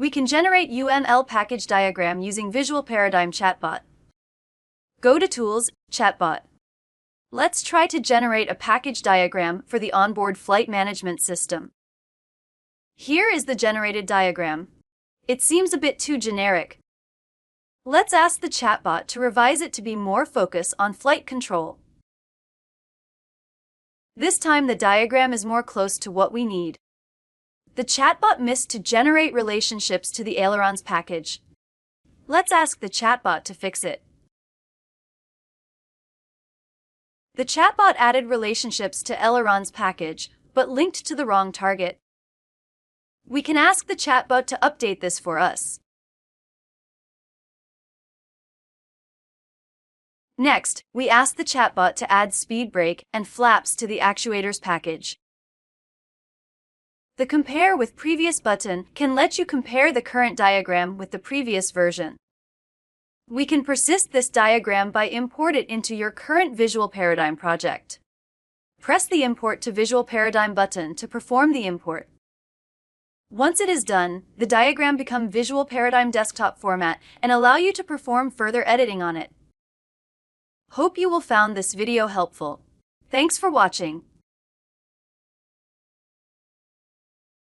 We can generate UML Package Diagram using Visual Paradigm Chatbot. Go to Tools, Chatbot. Let's try to generate a package diagram for the onboard flight management system. Here is the generated diagram. It seems a bit too generic. Let's ask the chatbot to revise it to be more focused on flight control. This time the diagram is more close to what we need. The chatbot missed to generate relationships to the ailerons package. Let's ask the chatbot to fix it. The chatbot added relationships to ailerons package, but linked to the wrong target. We can ask the chatbot to update this for us. Next, we ask the chatbot to add speed brake and flaps to the actuators package. The Compare with Previous button can let you compare the current diagram with the previous version. We can persist this diagram by import it into your current Visual Paradigm project. Press the Import to Visual Paradigm button to perform the import. Once it is done, the diagram becomes Visual Paradigm desktop format and allow you to perform further editing on it. Hope you will found this video helpful. Thanks for watching.